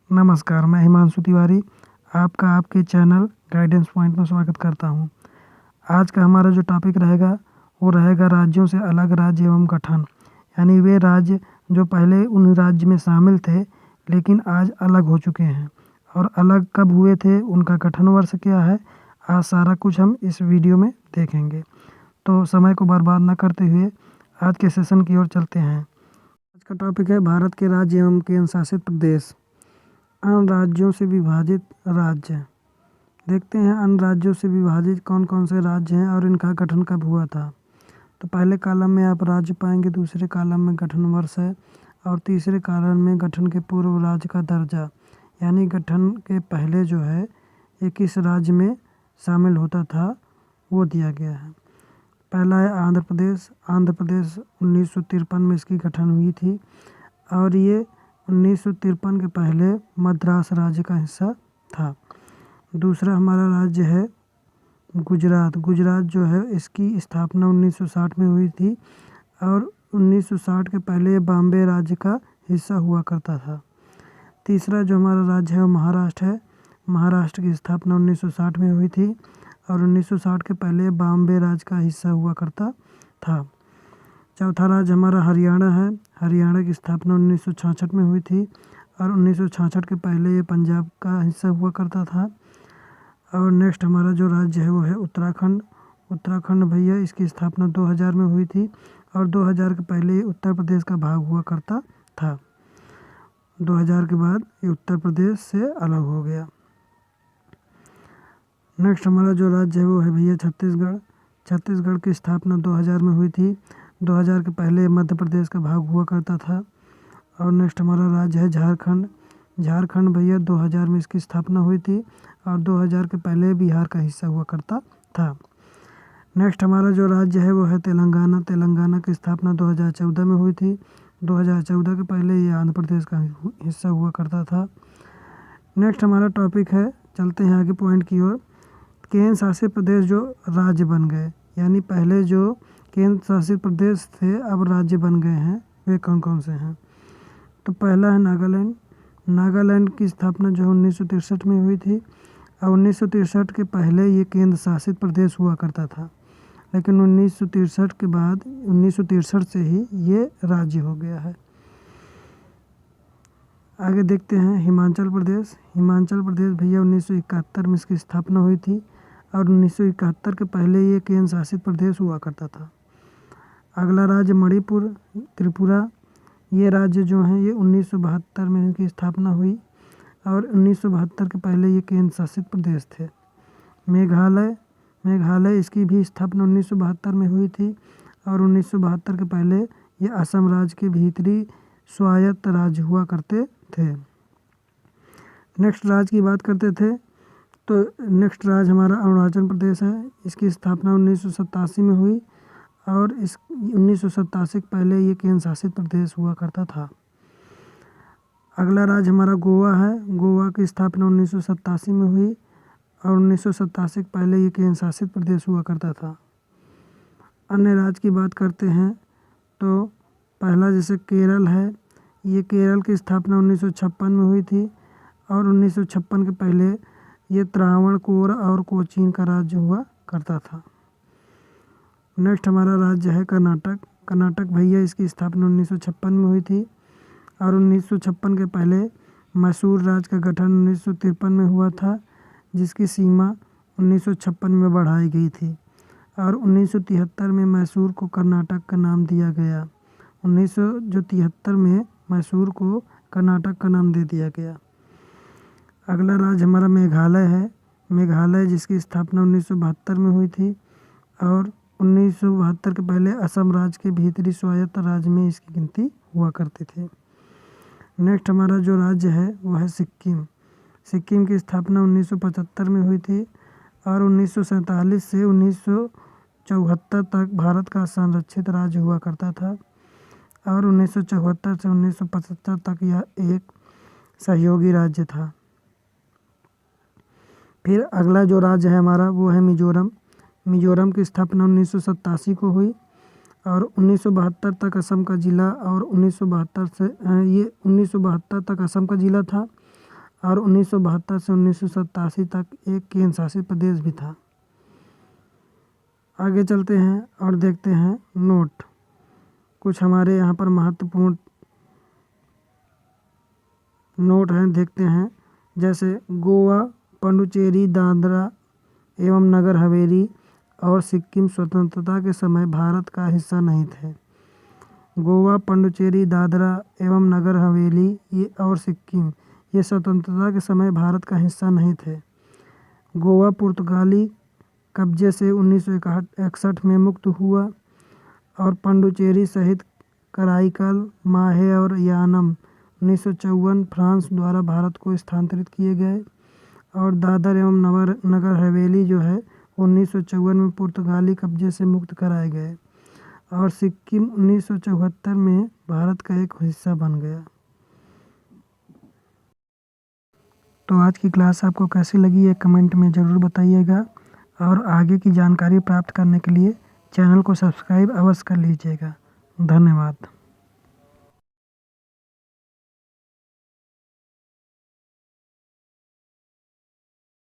नमस्कार, मैं हिमांशु तिवारी आपका आपके चैनल गाइडेंस पॉइंट में स्वागत करता हूँ। आज का हमारा जो टॉपिक रहेगा वो रहेगा राज्यों से अलग राज्य एवं गठन। यानी वे राज्य जो पहले उन राज्य में शामिल थे लेकिन आज अलग हो चुके हैं और अलग कब हुए थे, उनका गठन वर्ष क्या है, आज सारा कुछ हम इस वीडियो में देखेंगे। तो समय को बर्बाद न करते हुए आज के सेशन की ओर चलते हैं। आज का टॉपिक है भारत के राज्य एवं केंद्र शासित प्रदेश। अन्य राज्यों से विभाजित राज्य। देखते हैं अन्य राज्यों से विभाजित कौन कौन से राज्य हैं और इनका गठन कब हुआ था। तो पहले कॉलम में आप राज्य पाएंगे, दूसरे कॉलम में गठन वर्ष है और तीसरे कॉलम में गठन के पूर्व राज्य का दर्जा, यानी गठन के पहले जो है ये किस राज्य में शामिल होता था वो दिया गया है। पहला है आंध्र प्रदेश। आंध्र प्रदेश 1953 में इसकी गठन हुई थी और ये 1953 के पहले मद्रास राज्य का हिस्सा था। दूसरा हमारा राज्य है गुजरात। गुजरात जो है इसकी स्थापना 1960 में हुई थी और 1960 के पहले ये बॉम्बे राज्य का हिस्सा हुआ करता था। तीसरा जो हमारा राज्य है वो महाराष्ट्र है। महाराष्ट्र की स्थापना 1960 में हुई थी और 1960 के पहले बॉम्बे राज्य का हिस्सा हुआ करता था। चौथा राज्य हमारा हरियाणा है। हरियाणा की स्थापना 1966 में हुई थी और 1966 के पहले ये पंजाब का हिस्सा हुआ करता था। और नेक्स्ट हमारा जो राज्य है वो है उत्तराखंड। उत्तराखंड भैया इसकी स्थापना 2000 में हुई थी और 2000 के पहले ये उत्तर प्रदेश का भाग हुआ करता था। 2000 के बाद ये उत्तर प्रदेश से अलग हो गया। नेक्स्ट हमारा जो राज्य है वो है भैया छत्तीसगढ़। छत्तीसगढ़ की स्थापना 2000 में हुई थी। 2000 के पहले मध्य प्रदेश का भाग हुआ करता था। और नेक्स्ट हमारा राज्य है झारखंड। झारखंड भैया 2000 में इसकी स्थापना हुई थी और 2000 के पहले बिहार का हिस्सा हुआ करता था। नेक्स्ट हमारा जो राज्य है वो है तेलंगाना। तेलंगाना की स्थापना 2014 में हुई थी। 2014 के पहले ये आंध्र प्रदेश का हिस्सा हुआ करता था। नेक्स्ट हमारा टॉपिक है, चलते हैं आगे पॉइंट की ओर, केंद्र शासित प्रदेश जो राज्य बन गए, यानी पहले जो केंद्र शासित प्रदेश थे अब राज्य बन गए हैं, वे कौन कौन से हैं। तो पहला है नागालैंड। नागालैंड की स्थापना जो है 1963 में हुई थी और 1963 के पहले ये केंद्र शासित प्रदेश हुआ करता था, लेकिन 1963 के बाद 1963 से ही ये राज्य हो गया है। आगे देखते हैं हिमाचल प्रदेश। हिमाचल प्रदेश भैया 1971 में इसकी स्थापना हुई थी और 1971 के पहले ये केंद्र शासित प्रदेश हुआ करता था। अगला राज्य मणिपुर त्रिपुरा। ये राज्य जो हैं ये 1972 में इनकी स्थापना हुई और 1972 के पहले ये केंद्र शासित प्रदेश थे। मेघालय। मेघालय इसकी भी स्थापना 1972 में हुई थी और 1972 के पहले ये असम राज्य के भीतरी स्वायत्त राज्य हुआ करते थे। नेक्स्ट राज्य की बात करते थे तो नेक्स्ट राज्य हमारा अरुणाचल प्रदेश है। इसकी स्थापना 1987 में हुई और इस 1987 के पहले ये केंद्र शासित प्रदेश हुआ करता था। अगला राज्य हमारा गोवा है। गोवा की स्थापना 1987 में हुई और 1987 के पहले ये केंद्र शासित प्रदेश हुआ करता था। अन्य राज्य की बात करते हैं तो पहला जैसे केरल है। ये केरल की स्थापना 1956 में हुई थी और 1956 के पहले ये त्रावणकोर और कोचीन का राज्य हुआ करता था। नेक्स्ट हमारा राज्य है कर्नाटक। कर्नाटक भैया इसकी स्थापना 1956 में हुई थी और 1956 के पहले मैसूर राज्य का गठन 1953 में हुआ था, जिसकी सीमा 1956 में बढ़ाई गई थी और 1973 में मैसूर को कर्नाटक का नाम दिया गया। 1973 में मैसूर को कर्नाटक का नाम दे दिया गया। अगला राज्य हमारा मेघालय है। मेघालय जिसकी स्थापना 1972 में हुई थी और 1972 के पहले असम राज्य के भीतरी स्वायत्त राज्य में इसकी गिनती हुआ करती थी। नेक्स्ट हमारा जो राज्य है वो है सिक्किम। सिक्किम की स्थापना 1975 में हुई थी और 1947 से 1974 तक भारत का संरक्षित राज्य हुआ करता था और 1974 से 1975 तक यह एक सहयोगी राज्य था। फिर अगला जो राज्य है हमारा वो है मिजोरम। मिजोरम की स्थापना 1987 को हुई और 1972 तक असम का ज़िला और 1972 तक असम का ज़िला था और 1972 से 1987 तक एक केंद्र शासित प्रदेश भी था। आगे चलते हैं और देखते हैं नोट। कुछ हमारे यहाँ पर महत्वपूर्ण नोट हैं, देखते हैं। जैसे गोवा, पुडुचेरी, दादरा एवं नगर हवेली और सिक्किम स्वतंत्रता के समय भारत का हिस्सा नहीं थे। गोवा, पुडुचेरी, दादरा एवं नगर हवेली ये और सिक्किम ये स्वतंत्रता के समय भारत का हिस्सा नहीं थे। गोवा पुर्तगाली कब्जे से 1961 में मुक्त हुआ और पुडुचेरी सहित कराईकल, माहे और यानम 1954 फ्रांस द्वारा भारत को स्थानांतरित किए गए और दादर एवं नगर हवेली जो है 1954 में पुर्तगाली कब्जे से मुक्त कराए गए और सिक्किम 1974 में भारत का एक हिस्सा बन गया। तो आज की क्लास आपको कैसी लगी है कमेंट में ज़रूर बताइएगा और आगे की जानकारी प्राप्त करने के लिए चैनल को सब्सक्राइब अवश्य कर लीजिएगा। धन्यवाद।